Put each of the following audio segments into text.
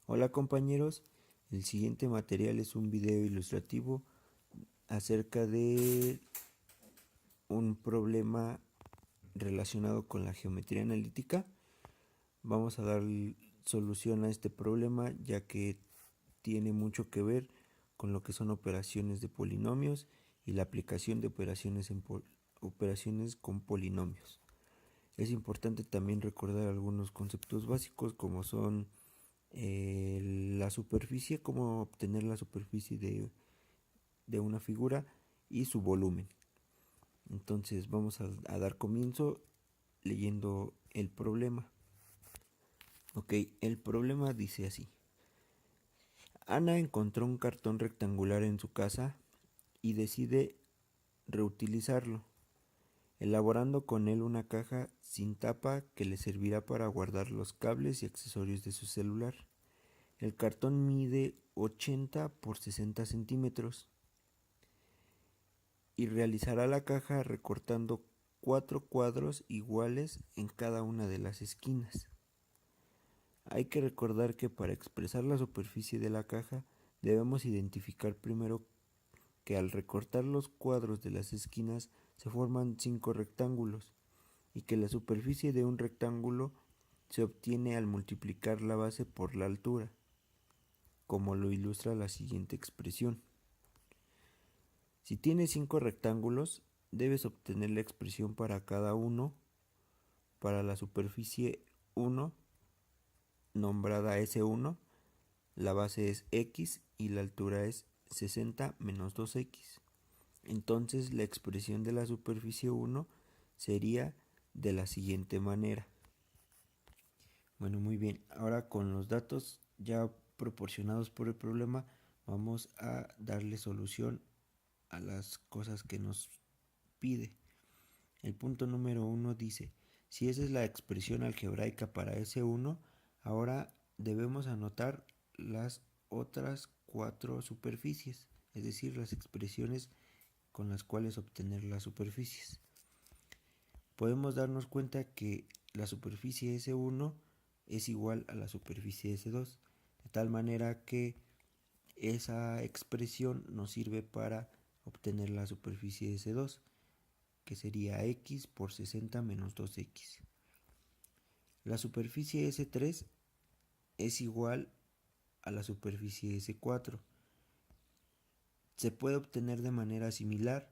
Hola compañeros, el siguiente material es un video ilustrativo acerca de un problema relacionado con la geometría analítica. Vamos a dar solución a este problema ya que tiene mucho que ver con lo que son operaciones de polinomios y la aplicación de operaciones con polinomios. Es importante también recordar algunos conceptos básicos como son la superficie, cómo obtener la superficie de una figura y su volumen. Entonces vamos a dar comienzo leyendo el problema. Ok, el problema dice así. Ana encontró un cartón rectangular en su casa y decide reutilizarlo, elaborando con él una caja sin tapa que le servirá para guardar los cables y accesorios de su celular. El cartón mide 80 por 60 centímetros y realizará la caja recortando 4 cuadros iguales en cada una de las esquinas. Hay que recordar que para expresar la superficie de la caja debemos identificar primero que al recortar los cuadros de las esquinas se forman 5 rectángulos y que la superficie de un rectángulo se obtiene al multiplicar la base por la altura, como lo ilustra la siguiente expresión. Si tienes 5 rectángulos, debes obtener la expresión para cada uno. Para la superficie 1, nombrada S1, la base es X y la altura es 60 menos 2X. Entonces la expresión de la superficie 1 sería de la siguiente manera. Bueno, muy bien. Ahora con los datos ya proporcionados por el problema, vamos a darle solución a las cosas que nos pide. El punto número 1 dice, si esa es la expresión algebraica para S1, ahora debemos anotar las otras 4 superficies, es decir, las expresiones con las cuales obtener las superficies. Podemos darnos cuenta que la superficie S1 es igual a la superficie S2, de tal manera que esa expresión nos sirve para obtener la superficie S2, que sería X por 60 menos 2X. La superficie S3 es igual a la superficie S4. Se puede obtener de manera similar,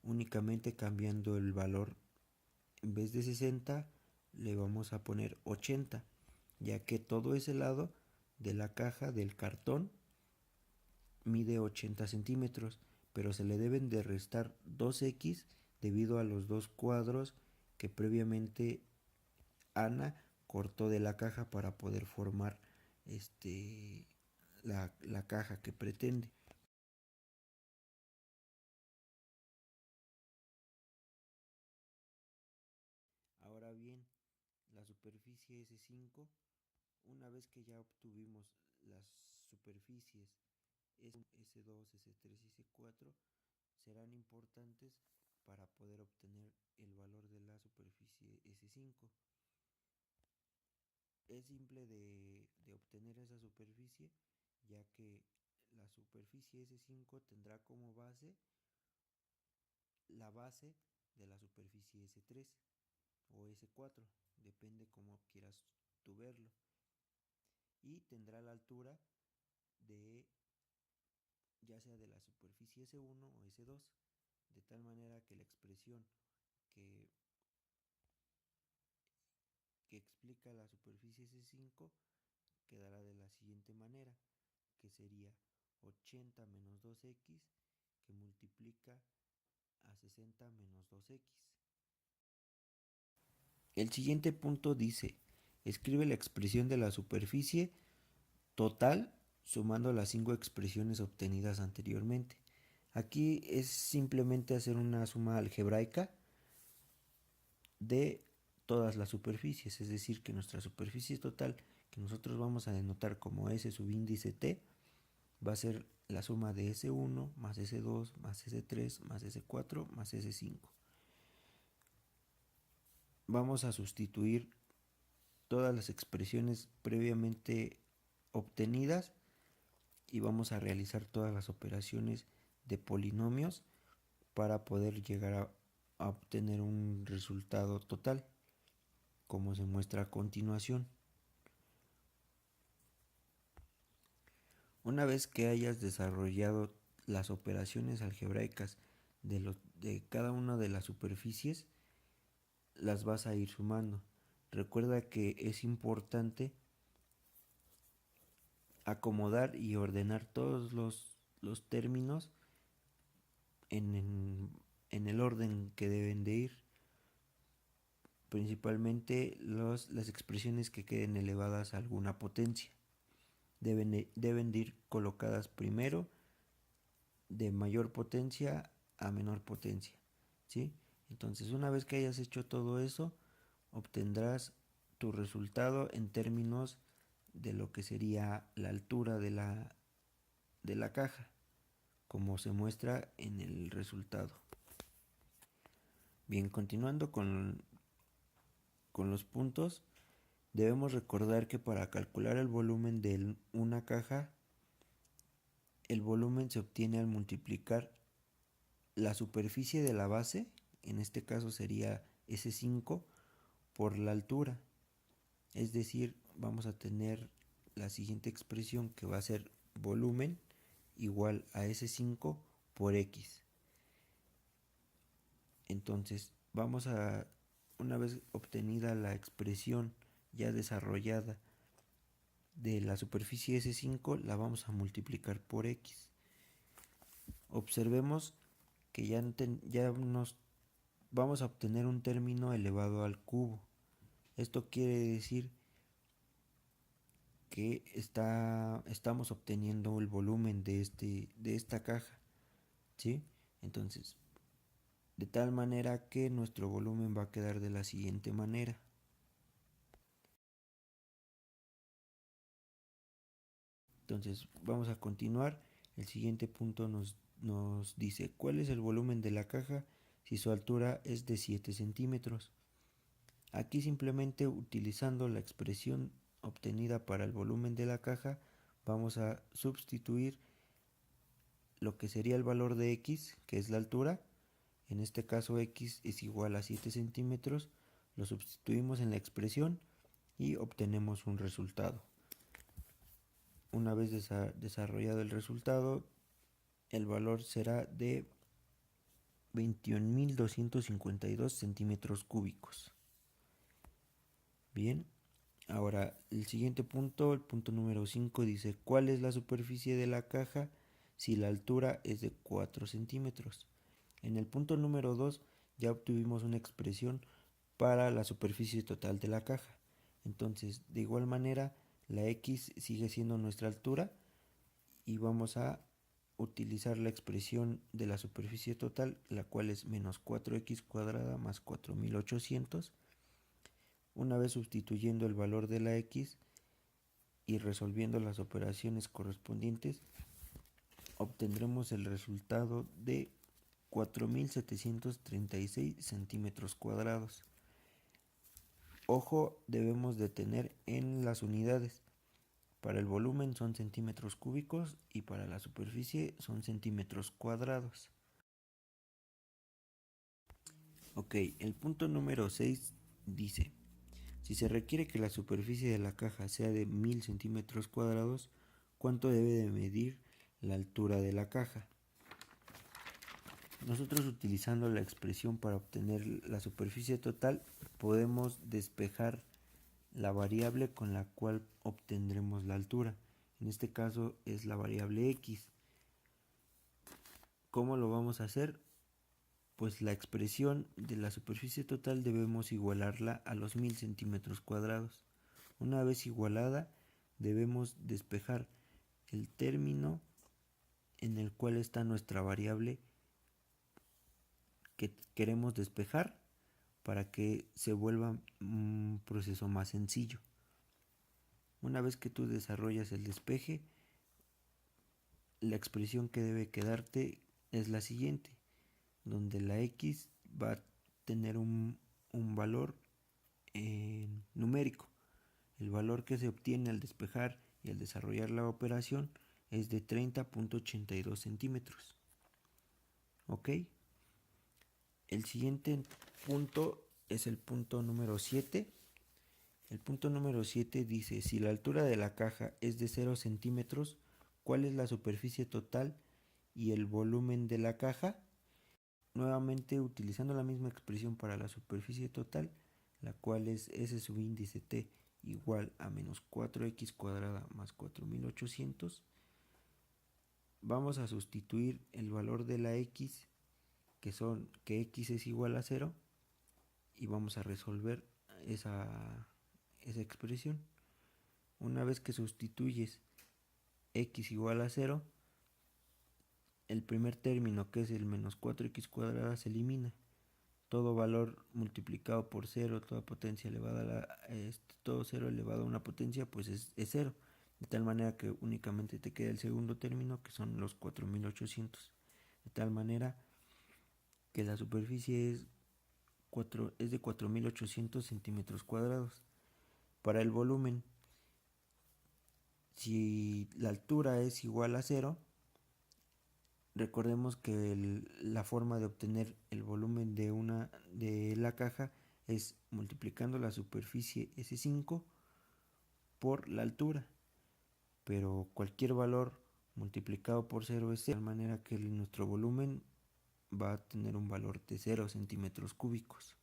únicamente cambiando el valor. En vez de 60 le vamos a poner 80, ya que todo ese lado de la caja del cartón mide 80 centímetros, pero se le deben de restar 2X debido a los dos cuadros que previamente Ana cortó de la caja para poder formar la caja que pretende. Ahora bien, la superficie S5, una vez que ya obtuvimos las superficies S1, S2, S3 y S4, serán importantes para poder obtener el valor de la superficie S5. Es simple de obtener esa superficie, ya que la superficie S5 tendrá como base la base de la superficie S3 o S4, depende como quieras tú verlo, y tendrá la altura de ya sea de la superficie S1 o S2, de tal manera que la expresión que, que explica la superficie S5 quedará de la siguiente manera, que sería 80 menos 2X que multiplica a 60 menos 2X. El siguiente punto dice, escribe la expresión de la superficie total sumando las 5 expresiones obtenidas anteriormente. Aquí es simplemente hacer una suma algebraica de todas las superficies, es decir, que nuestra superficie total, que nosotros vamos a denotar como S subíndice T, va a ser la suma de S1 más S2 más S3 más S4 más S5. Vamos a sustituir todas las expresiones previamente obtenidas y vamos a realizar todas las operaciones de polinomios para poder llegar a obtener un resultado total, como se muestra a continuación. Una vez que hayas desarrollado las operaciones algebraicas de cada una de las superficies, las vas a ir sumando. Recuerda que es importante acomodar y ordenar todos los términos en el orden que deben de ir, principalmente las expresiones que queden elevadas a alguna potencia. Deben de ir colocadas primero de mayor potencia a menor potencia, ¿sí? Entonces, una vez que hayas hecho todo eso, obtendrás tu resultado en términos de lo que sería la altura de la caja, como se muestra en el resultado. Bien, continuando con los puntos, debemos recordar que para calcular el volumen de una caja, el volumen se obtiene al multiplicar la superficie de la base, en este caso sería S5, por la altura. Es decir, vamos a tener la siguiente expresión, que va a ser volumen igual a S5 por X. Entonces, una vez obtenida la expresión ya desarrollada de la superficie S5, la vamos a multiplicar por X. Observemos que ya nos vamos a obtener un término elevado al cubo. Esto quiere decir que estamos obteniendo el volumen de esta caja, ¿sí? Entonces, de tal manera que nuestro volumen va a quedar de la siguiente manera. Entonces, vamos a continuar. El siguiente punto nos dice cuál es el volumen de la caja si su altura es de 7 centímetros. Aquí, simplemente utilizando la expresión obtenida para el volumen de la caja, vamos a sustituir lo que sería el valor de X, que es la altura. En este caso, X es igual a 7 centímetros. Lo sustituimos en la expresión y obtenemos un resultado. Una vez desarrollado el resultado, el valor será de 21.252 centímetros cúbicos. Bien, ahora el siguiente punto, el punto número 5, dice ¿cuál es la superficie de la caja si la altura es de 4 centímetros? En el punto número 2 ya obtuvimos una expresión para la superficie total de la caja. Entonces, de igual manera, la X sigue siendo nuestra altura y vamos a utilizar la expresión de la superficie total, la cual es menos 4x cuadrada más 4800. Una vez sustituyendo el valor de la X y resolviendo las operaciones correspondientes, obtendremos el resultado de 4.736 centímetros cuadrados. Ojo, debemos de tener en las unidades. Para el volumen son centímetros cúbicos y para la superficie son centímetros cuadrados. Ok, el punto número 6 dice, si se requiere que la superficie de la caja sea de 1000 centímetros cuadrados, ¿cuánto debe de medir la altura de la caja? Nosotros, utilizando la expresión para obtener la superficie total, podemos despejar la variable con la cual obtendremos la altura. En este caso es la variable X. ¿Cómo lo vamos a hacer? Pues la expresión de la superficie total debemos igualarla a los 1000 centímetros cuadrados. Una vez igualada, debemos despejar el término en el cual está nuestra variable que queremos despejar para que se vuelva un proceso más sencillo. Una vez que tú desarrollas el despeje, la expresión que debe quedarte es la siguiente, donde la X va a tener un valor numérico. El valor que se obtiene al despejar y al desarrollar la operación es de 30.82 centímetros. ¿Ok? El siguiente punto es el punto número 7. El punto número 7 dice, si la altura de la caja es de 0 centímetros, ¿cuál es la superficie total y el volumen de la caja? Nuevamente utilizando la misma expresión para la superficie total, la cual es S sub índice T igual a menos 4x cuadrada más 4800, vamos a sustituir el valor de la x, que x es igual a 0, y vamos a resolver esa expresión. Una vez que sustituyes x igual a 0, el primer término, que es el menos 4x cuadrada, se elimina. Todo valor multiplicado por 0, toda potencia elevada todo 0 elevado a una potencia, pues es 0. De tal manera que únicamente te queda el segundo término, que son los 4800. De tal manera que la superficie es de 4800 centímetros cuadrados. Para el volumen, si la altura es igual a 0, recordemos que la forma de obtener el volumen de la caja es multiplicando la superficie S5 por la altura, pero cualquier valor multiplicado por 0 es 0, de manera que nuestro volumen va a tener un valor de 0 centímetros cúbicos.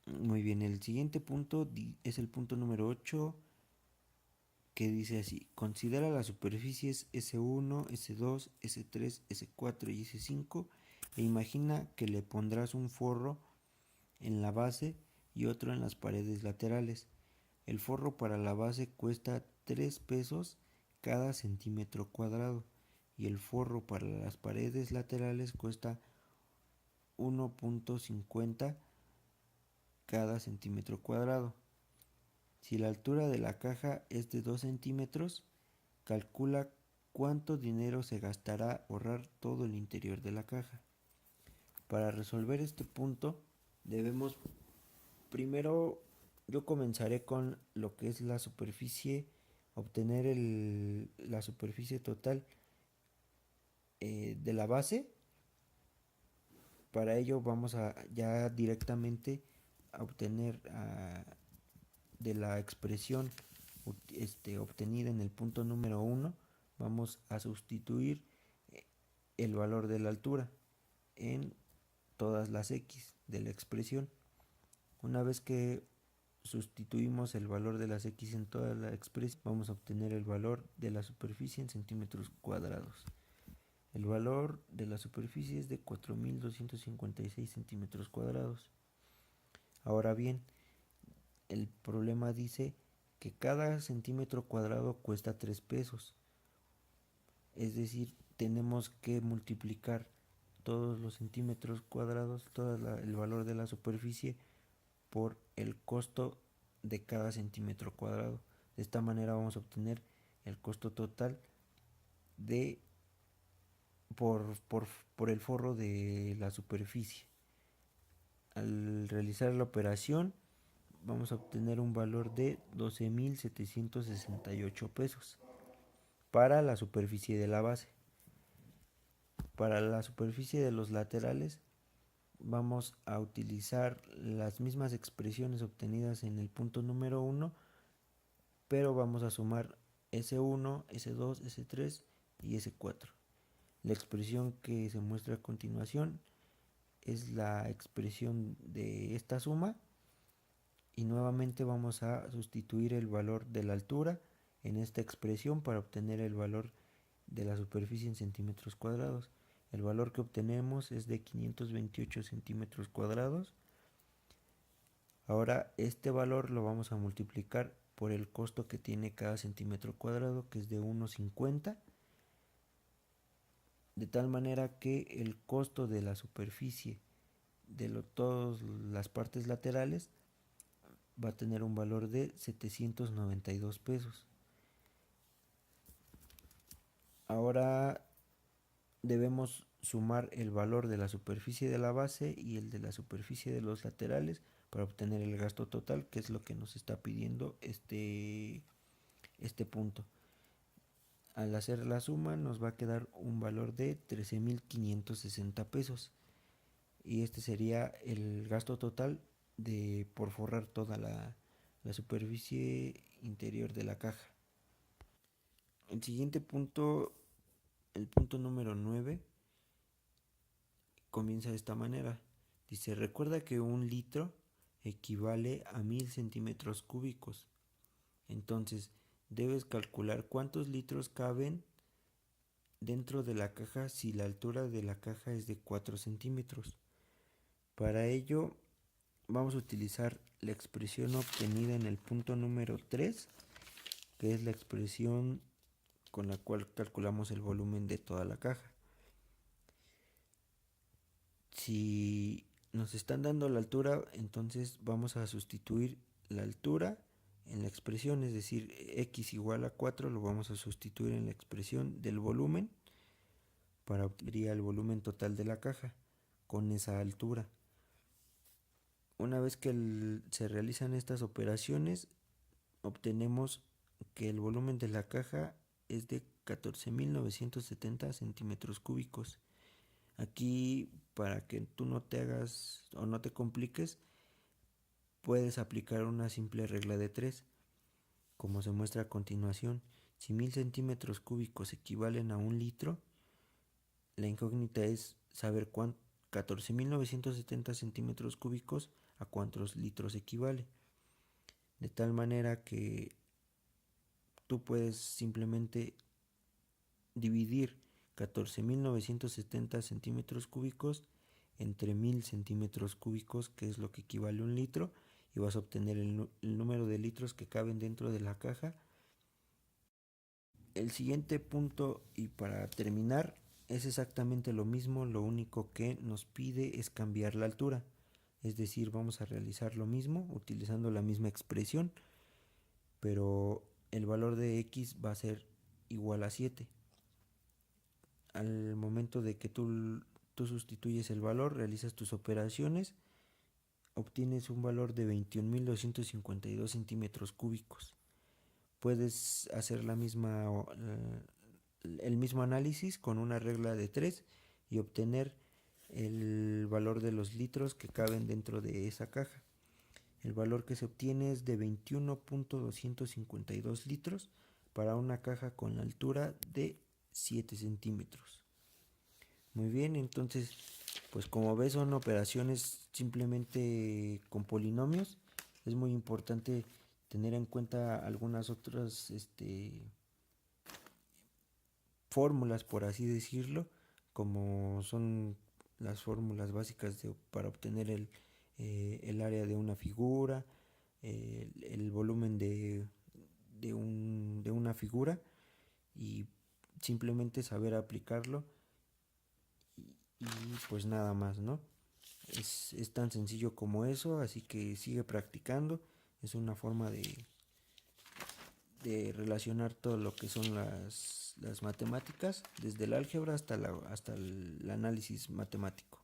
Muy bien, el siguiente punto es el punto número 8, que dice así: considera las superficies S1, S2, S3, S4 y S5 e imagina que le pondrás un forro en la base y otro en las paredes laterales. El forro para la base cuesta 3 pesos cada centímetro cuadrado y el forro para las paredes laterales cuesta 1.50 cada centímetro cuadrado. Si la altura de la caja es de 2 centímetros, calcula cuánto dinero se gastará ahorrar todo el interior de la caja. Para resolver este punto debemos primero, yo comenzaré con lo que es la superficie, obtener la superficie total de la base. Para ello vamos a ya directamente a obtener de la expresión obtenida en el punto número 1, vamos a sustituir el valor de la altura en todas las x de la expresión. Una vez que sustituimos el valor de las x en toda la expresión, vamos a obtener el valor de la superficie en centímetros cuadrados. El valor de la superficie es de 4256 centímetros cuadrados. Ahora bien, el problema dice que cada centímetro cuadrado cuesta 3 pesos. Es decir, tenemos que multiplicar todos los centímetros cuadrados, todo el valor de la superficie, por el costo de cada centímetro cuadrado. De esta manera vamos a obtener el costo total por el forro de la superficie. Al realizar la operación vamos a obtener un valor de 12.768 pesos para la superficie de la base. Para la superficie de los laterales vamos a utilizar las mismas expresiones obtenidas en el punto número 1, pero vamos a sumar S1, S2, S3 y S4. La expresión que se muestra a continuación es la expresión de esta suma y nuevamente vamos a sustituir el valor de la altura en esta expresión para obtener el valor de la superficie en centímetros cuadrados. El valor que obtenemos es de 528 centímetros cuadrados. Ahora este valor lo vamos a multiplicar por el costo que tiene cada centímetro cuadrado, que es de 1.50, de tal manera que el costo de la superficie de todas las partes laterales va a tener un valor de 792 pesos. Ahora debemos sumar el valor de la superficie de la base y el de la superficie de los laterales para obtener el gasto total, que es lo que nos está pidiendo este punto. Al hacer la suma nos va a quedar un valor de 13,560 pesos. Y este sería el gasto total por forrar toda la superficie interior de la caja. El siguiente punto, el punto número 9, comienza de esta manera. Dice, recuerda que 1 litro equivale a 1000 centímetros cúbicos. Entonces, debes calcular cuántos litros caben dentro de la caja si la altura de la caja es de 4 centímetros. Para ello, vamos a utilizar la expresión obtenida en el punto número 3, que es la expresión con la cual calculamos el volumen de toda la caja. Si nos están dando la altura, entonces vamos a sustituir la altura en la expresión, es decir, x igual a 4 lo vamos a sustituir en la expresión del volumen para obtener el volumen total de la caja con esa altura. Una vez que se realizan estas operaciones, obtenemos que el volumen de la caja es de 14,970 centímetros cúbicos. Aquí, para que tú no te hagas o no te compliques, puedes aplicar una simple regla de 3, como se muestra a continuación. Si 1000 centímetros cúbicos equivalen a 1 litro, la incógnita es saber 14,970 centímetros cúbicos a cuántos litros equivale. De tal manera que tú puedes simplemente dividir 14,970 centímetros cúbicos entre 1000 centímetros cúbicos, que es lo que equivale a 1 litro, y vas a obtener el número de litros que caben dentro de la caja. El siguiente punto, y para terminar, es exactamente lo mismo, lo único que nos pide es cambiar la altura. Es decir, vamos a realizar lo mismo utilizando la misma expresión, pero el valor de x va a ser igual a 7. Al momento de que tú sustituyes el valor, realizas tus operaciones, obtienes un valor de 21,252 centímetros cúbicos. Puedes hacer el mismo análisis con una regla de 3 y obtener el valor de los litros que caben dentro de esa caja. El valor que se obtiene es de 21,252 litros para una caja con la altura de 7 centímetros. Muy bien, entonces, pues como ves, son operaciones simplemente con polinomios. Es muy importante tener en cuenta algunas otras fórmulas, por así decirlo, como son las fórmulas básicas para obtener el área de una figura, el volumen de una figura, y simplemente saber aplicarlo y pues nada más, ¿no? Es tan sencillo como eso, así que sigue practicando. Es una forma de relacionar todo lo que son las matemáticas, desde el álgebra hasta el análisis matemático.